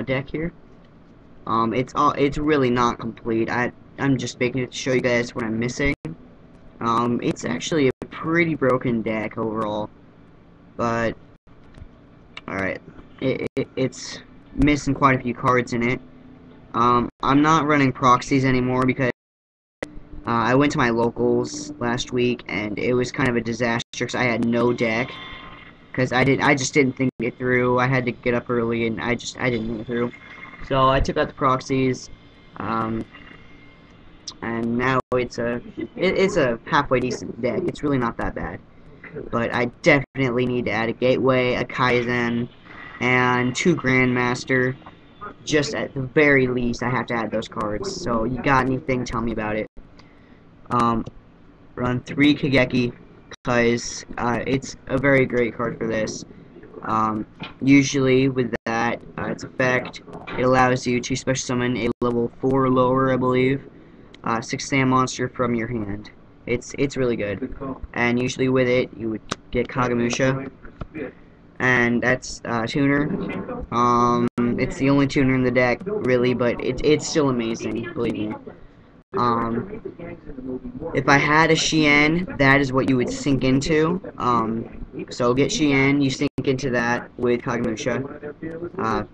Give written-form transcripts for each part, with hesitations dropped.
deck here. It's really not complete. I'm just making it to show you guys what I'm missing. It's actually a pretty broken deck overall, but alright, it's missing quite a few cards in it. I'm not running proxies anymore because I went to my locals last week and it was kind of a disaster because I had no deck. Because I just didn't think it through. I had to get up early and I didn't think it through. So I took out the proxies, and now it's a halfway decent deck. It's really not that bad, but I definitely need to add a gateway, a kizan, and 2 grandmaster. Just at the very least, I have to add those cards. So you got anything? Tell me about it. Run 3 Kageki, because it's a very great card for this. Usually with that, its effect, it allows you to special summon a level 4 or lower, I believe, 6-stamp monster from your hand. It's really good. And usually with it, you would get Kagamusha, and that's tuner. It's the only tuner in the deck, really, but it's still amazing, believe me. If I had a Shien, that is what you would sink into. So get Shien, you sink into that with Kagamusha,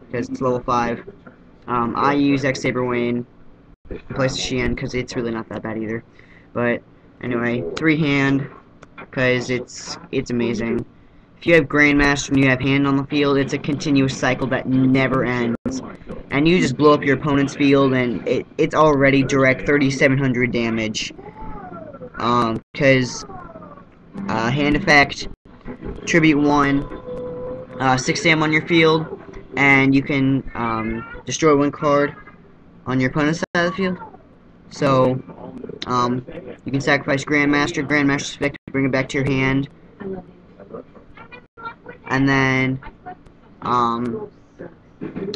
because it's level 5. I use X-Saber Wayne in place of Shien, because it's really not that bad either. But anyway, 3 hand, because it's amazing. If you have Grandmaster and you have hand on the field, it's a continuous cycle that never ends. And you just blow up your opponent's field, and it's already direct 3,700 damage. Because hand effect, tribute 1, 6-stamp on your field, and you can destroy 1 card on your opponent's side of the field. So you can sacrifice Grandmaster, Grandmaster's effect, bring it back to your hand, and then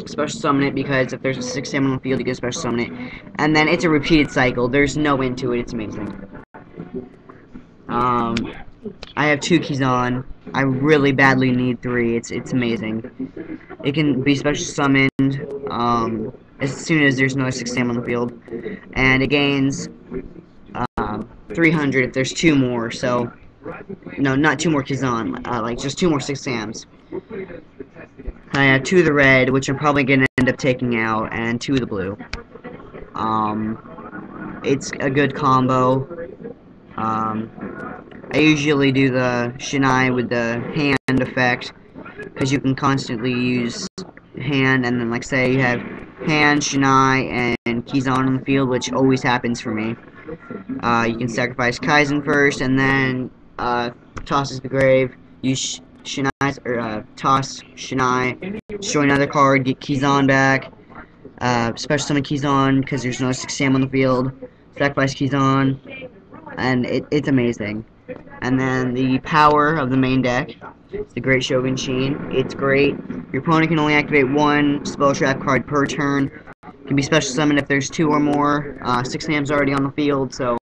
special summon it, because if there's a 6-stamp on the field, you can special summon it. And then it's a repeated cycle. There's no end to it. It's amazing. I have 2 Kizan. I really badly need 3. It's amazing. It can be special summoned as soon as there's no 6-stamp on the field. And it gains 300 if there's 2 more. So, no, not 2 more Kizan. Like, just 2 more 6-stamps. I have 2 of the red, which I'm probably going to end up taking out, and 2 of the blue. It's a good combo. I usually do the Shinai with the hand effect, because you can constantly use hand, and then, like, say you have hand, Shinai, and Kizan on the field, which always happens for me. You can sacrifice Kaizen first, and then tosses the grave, use Shinai's, or toss Shinai, destroy another card, get Kizan back, special summon Kizan because there's no 6-stamp on the field, sacrifice Kizan, and it's amazing. And then the power of the main deck, the Great Shogun Sheen, it's great. Your opponent can only activate 1 spell trap card per turn. Can be special summoned if there's 2 or more. 6-stamp's already on the field, so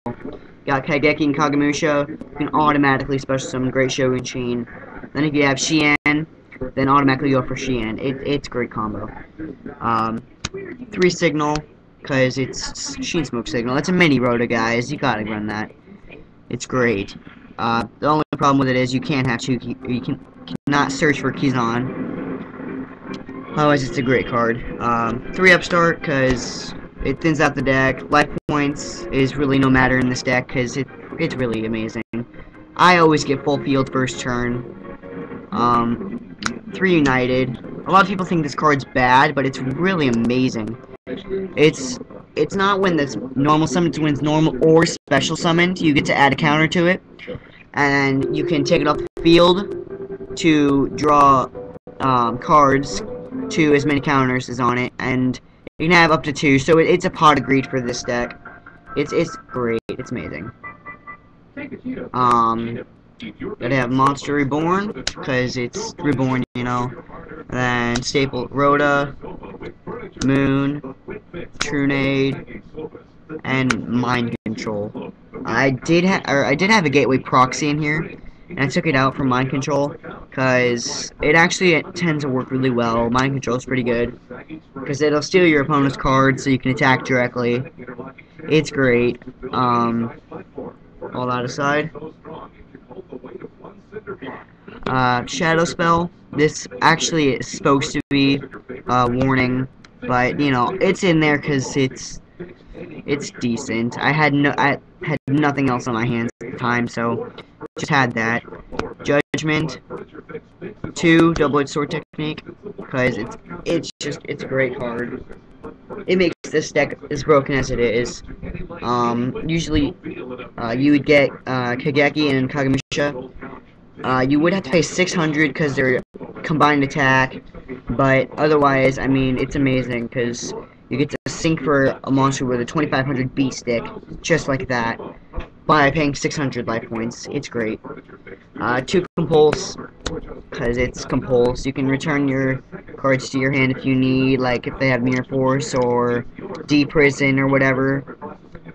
got Kageki and Kagamusha, you can automatically special summon Great Shogun Sheen. Then if you have Shien, then automatically go for Shien. It's a great combo. 3 signal, because it's Sheen Smoke Signal. It's a mini Rota, guys. You gotta run that. It's great. The only problem with it is you can't have 2. You cannot search for Kizan. Otherwise, it's a great card. 3 upstart, because it thins out the deck. Life points is really no matter in this deck, because it's really amazing. I always get full field first turn. 3 United. A lot of people think this card's bad, but it's really amazing. It's not when it's normal summoned, it's when it's normal or special summoned. You get to add a counter to it, and you can take it off the field to draw cards to as many counters as on it, and you can have up to 2. So it's a pot of greed for this deck. It's great. It's amazing. Gotta have Monster Reborn, because it's reborn, you know. And then Staple Rhoda, Moon, Trunade, and Mind Control. I did have a Gateway Proxy in here, and I took it out from Mind Control, because it actually tends to work really well. Mind Control is pretty good. because it'll steal your opponent's card so you can attack directly. It's great. All that aside. Shadow Spell. This actually is supposed to be warning, but you know it's in there because it's decent. I had nothing else on my hands at the time, so just had that. Judgment. 2 double-edged sword technique, because it's a great card. It makes this deck as broken as it is. Usually you would get Kageki and Kagamisha. You would have to pay 600 because they're combined attack, but otherwise, I mean, it's amazing because you get to sink for a monster with a 2500 beat stick, just like that, by paying 600 life points. It's great. 2 compulse, because it's compulse. You can return your cards to your hand if you need, like if they have Mirror Force or D-Prison or whatever.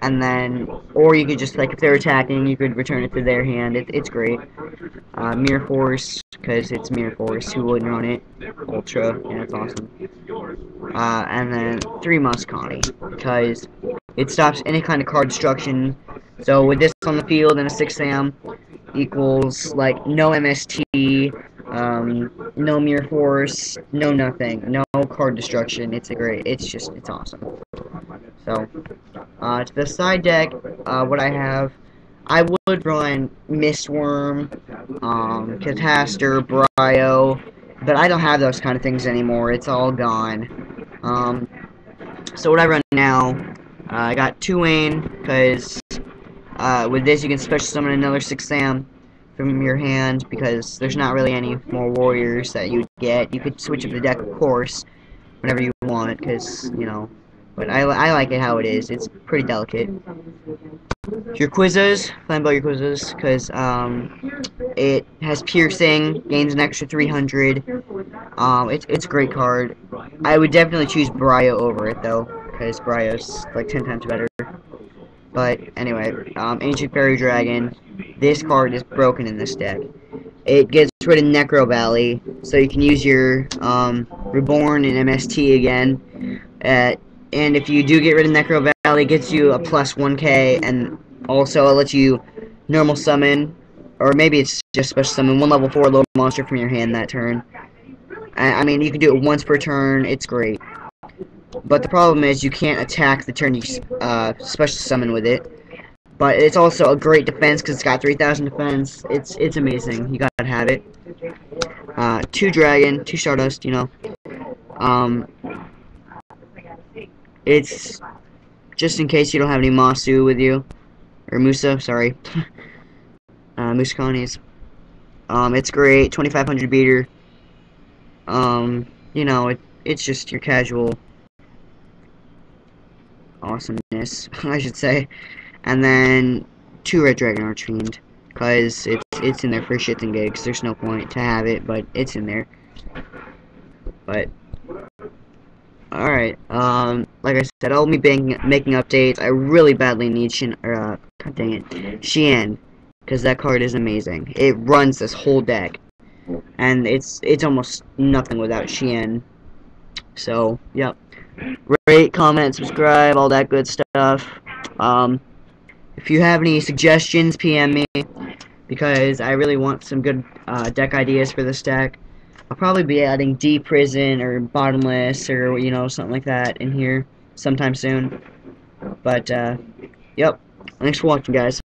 And then, or you could just, like, if they're attacking, you could return it to their hand. It's great. Mirror Force, because it's Mirror Force. Who wouldn't run it? Ultra, yeah, it's awesome. And then 3 Muscani, because it stops any kind of card destruction. So with this on the field and a 6 Sam equals, like, no MST, no Mirror Force, no nothing, no card destruction. It's awesome. So, to the side deck, what I have, I would run Mistworm, Cataster, Bryo, but I don't have those kind of things anymore. It's all gone. So what I run now, I got 2 Wayne, because with this you can special summon another 6 Sam from your hand, because there's not really any more warriors that you get. You could switch up the deck, of course, whenever you want, because, you know, but I like it how it is. It's pretty delicate. Your Quizzes, Flambeau your Quizzes, because it has piercing, gains an extra 300. It's a great card. I would definitely choose Bryo over it though, because Bryo's like 10 times better. But anyway, Ancient Fairy Dragon. This card is broken in this deck. It gets rid of Necro Valley, so you can use your Reborn and MST again. And if you do get rid of Necro Valley, it gets you a plus 1k, and also it lets you normal summon, or maybe it's just special summon, 1 level 4 little monster from your hand that turn. I mean, you can do it once per turn. It's great. But the problem is you can't attack the turn you special summon with it. But it's also a great defense because it's got 3000 defense. It's amazing. You gotta have it. 2 Dragon, 2 Stardust, you know. It's just in case you don't have any Masu with you. Or Musa, sorry. Muscani's. It's great, 2500 beater. You know, it's just your casual awesomeness, I should say. And then 2 Red Dragon Archfiend, because it's in there for shits and gigs. There's no point to have it, but it's in there. But alright, like I said, I'll be making updates. I really badly need God dang it, Xian, because that card is amazing. It runs this whole deck, and it's almost nothing without Xian. So, yep. Rate, comment, subscribe, all that good stuff. If you have any suggestions, PM me, because I really want some good deck ideas for this deck. I'll probably be adding D-Prison or Bottomless or, you know, something like that in here sometime soon. But, yep. Thanks for watching, guys.